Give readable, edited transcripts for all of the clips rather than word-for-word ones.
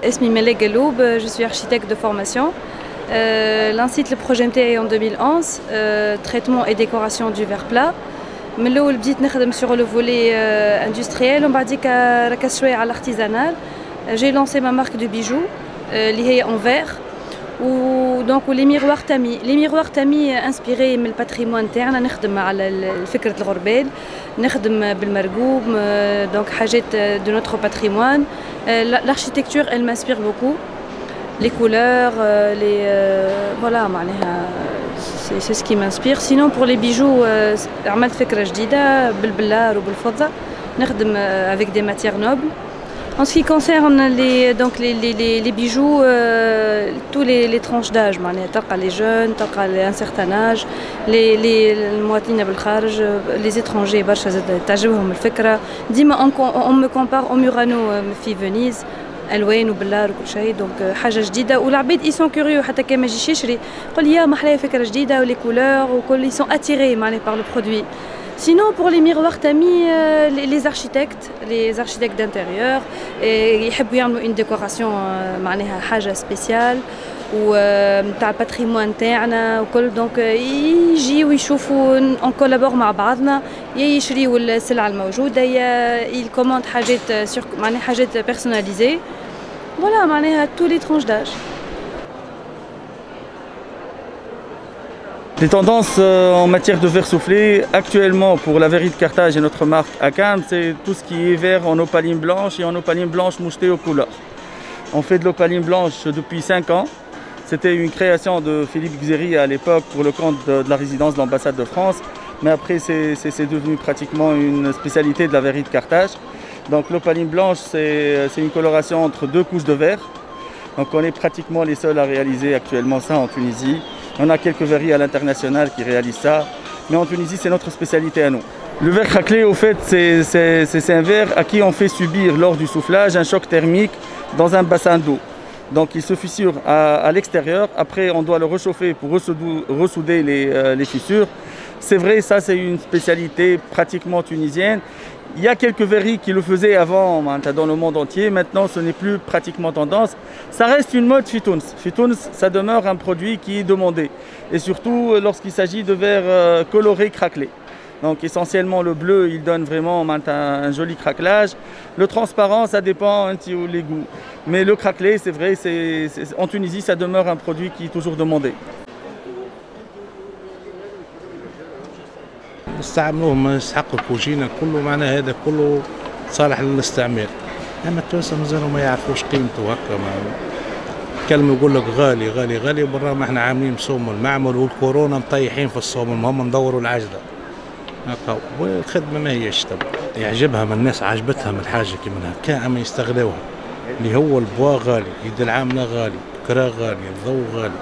اسمي ملاك قلوب, je suis architecte de formation. L'incite le projet MTA en 2011, traitement et décoration du verre plat. من الأول بديت نخدم sur le volet industriel ومن بعديك ركزت شوية على l'artisanal. J'ai lancé ma marque de bijoux اللي هي en verre. ودونك les miroirs تامي inspirés من الباتريمون تاعنا. نخدم على فكرة الغربال, نخدم بالمرقوب, donc حاجات de notre patrimoine. L'architecture elle m'inspire beaucoup. Les couleurs, voilà معناها c'est ce qui m'inspire. Sinon pour les bijoux عملت فكرة جديدة بالبلار وبالفضة, نخدم avec des matières nobles. En ce qui concerne les bijoux, tous les tranches d'âge, les jeunes, un certain âge, les المواطنين بالخارج, les étrangers برشا تعجبهم الفكرة. ديما on me compare au Murano في فينيس, الوان وبلار وكل شيء, دونك حاجه جديده. والعباد يسون كوريو حتى كان ما يجيش يشري يقول يا ما حلاها فكره جديده, ولي كولور وكل يسون اتيري معناها بار لو برودوي. Sinon pour les miroirs تامي les architectes d'intérieur يحبوا يعملوا une décoration معناها حاجه سبيسيال وتاع الباتريمون تاعنا وكل, دونك يجيو ويشوفوا اون كولابور مع بعضنا, يا يشريوا السلعه الموجوده يا يكوموند حاجات معناها حاجات بيرسوناليزي. فوالا معناها tous les tranches d'âge. Les tendances en matière de verre soufflé, actuellement pour la verrerie de Carthage et notre marque Akan, c'est tout ce qui est verre en opaline blanche et en opaline blanche mouchetée aux couleurs. On fait de l'opaline blanche depuis 5 ans. C'était une création de Philippe Xéry à l'époque pour le compte de la résidence de l'ambassade de France. Mais après, c'est devenu pratiquement une spécialité de la verrerie de Carthage. Donc l'opaline blanche, c'est une coloration entre 2 couches de verre. Donc on est pratiquement les seuls à réaliser actuellement ça en Tunisie. On a quelques verreries à l'international qui réalisent ça, mais en Tunisie, c'est notre spécialité à nous. Le verre craquelé, au fait, c'est un verre à qui on fait subir lors du soufflage un choc thermique dans un bassin d'eau. Donc il se fissure à l'extérieur, après on doit le réchauffer pour ressouder les fissures. C'est vrai, ça c'est une spécialité pratiquement tunisienne. Il y a quelques verreries qui le faisaient avant dans le monde entier. Maintenant, ce n'est plus pratiquement tendance. Ça reste une mode Fitouns. Fitouns, ça demeure un produit qui est demandé. Et surtout lorsqu'il s'agit de verres colorés craquelés. Donc essentiellement le bleu, il donne vraiment un joli craquelage. Le transparent, ça dépend un petit peu les goûts. Mais le craquelé, c'est vrai, en Tunisie, ça demeure un produit qui est toujours demandé. استعملوه ما يستحق الكوجينة كله, معناه هذا كله صالح للاستعمال. أما التوانسة مازالوا ما يعرفوش قيمته هكا, كلمة يقول لك غالي غالي غالي, وبالرغم احنا عاملين بصوم المعمل والكورونا مطيحين في الصوم, هم ندوروا العجلة هكا. والخدمة ما هيش تبع يعجبها من الناس, عجبتها من الحاجة كيما هكا, أما يستغلوها. اللي هو البوا غالي, يد العاملة غالي, كرا غالي, الضوء غالي,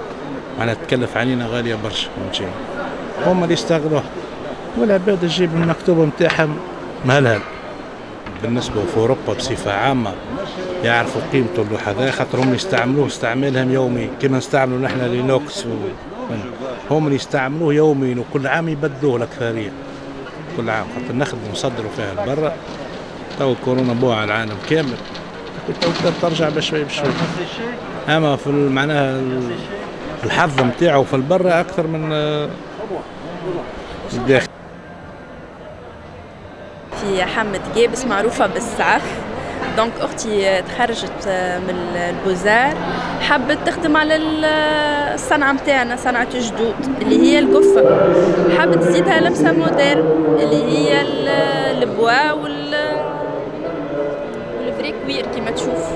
معناها تكلف علينا غالية برشا من شيء. هم اللي يستغلوها, والعباد تجيب المكتوبة نتاعهم مهلهل. بالنسبة في أوروبا بصفة عامة يعرفوا قيمته اللوحة هذا, خاطرهم يستعملوه استعمالهم يومي كما نستعملوا نحن لينوكس. هم اللي يستعملوه يوميا وكل عام يبدلوه الأكثرية, كل عام خاطر نخدموا ونصدروا فيها لبرا. تو الكورونا بوع على العالم كامل, ترجع بشوي بشوي. أما في معناها الحظ نتاعو في البرا أكثر من الداخل. في حمد جابس معروفة بالسعف. دونك أختي تخرجت من البوزار, حبت تخدم على الصنعة متاعنا, صنعة جدود اللي هي القفة. حبت تزيدها لمسة موديل اللي هي البوا والفريكوير كما تشوف,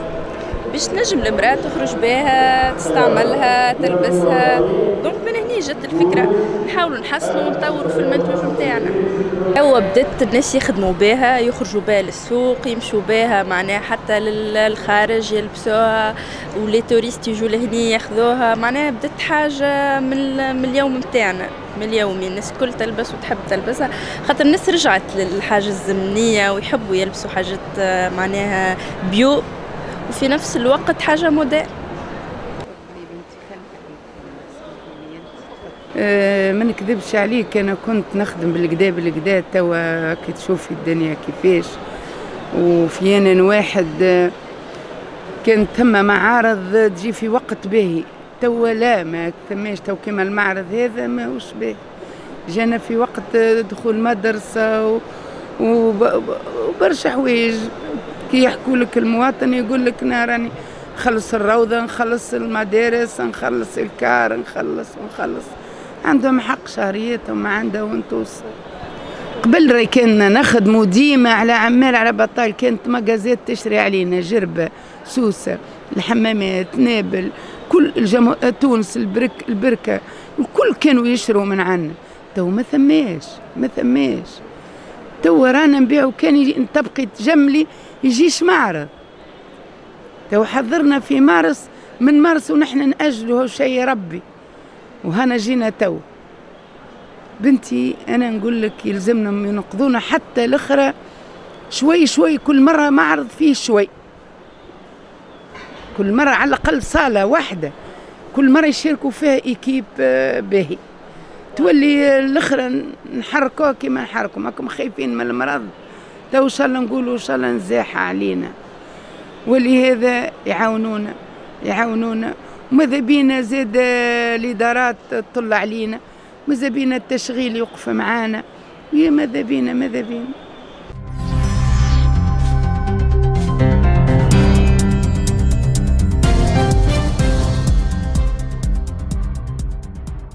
باش تنجم المرأة تخرج بها, تستعملها, تلبسها. دونك من هنا جت الفكرة نحاولوا نحسنوا ونطوروا في المنتوج نتاعنا. هو بدات الناس يخدموا بها, يخرجوا بها للسوق, يمشوا بها معناها حتى للخارج يلبسوها, ولي توريست يجوا لهنا ياخذوها. معناها بدات حاجة من اليوم نتاعنا, من اليومي الناس الكل تلبس وتحب تلبسها, خاطر الناس رجعت للحاجة الزمنية ويحبوا يلبسوا حاجات معناها بيو وفي نفس الوقت حاجة موديل. ما نكذبش عليك, انا كنت نخدم بالكدا توا كي تشوفي الدنيا كيفاش, وفي يناير واحد كان ثم معارض تجي في وقت باهي، توا لا ما ثماش، تو كيما المعرض هذا ماهوش باهي. جانا في وقت دخول مدرسة وبرشا حوايج. كي يحكوا لك المواطن يقول لك انا راني نخلص الروضة، نخلص المدارس، نخلص الكار، نخلص. عندهم حق شهريتهم ما عندهم توصل. قبل راي كنا نخدموا ديما على عمال على بطال، كانت مجازات تشري علينا جربة، سوسة، الحمامات، نابل، كل تونس، البركة، الكل كانوا يشروا من عنا. تو ما ثماش. تو رانا نبيعوا، كان تبقي تجملي يجيش معرض. تو حضرنا في مارس، من مارس ونحن نأجله شيء ربي، وهنا جينا تو. بنتي أنا نقول لك يلزمنا ينقذونا حتى الأخرى شوي، كل مرة معرض فيه شوي، كل مرة على الأقل صالة واحدة، كل مرة يشاركوا فيها إيكيب باهي. تولي الأخرى نحركوها كما نحركوا، ماكم خايفين من المرض. تو إن شاء الله نقولوا إن شاء الله نزاح علينا، ولهذا يعاونونا. وماذا بينا زاد الإدارات تطل علينا، ماذا بينا التشغيل يوقف معانا، ماذا بينا.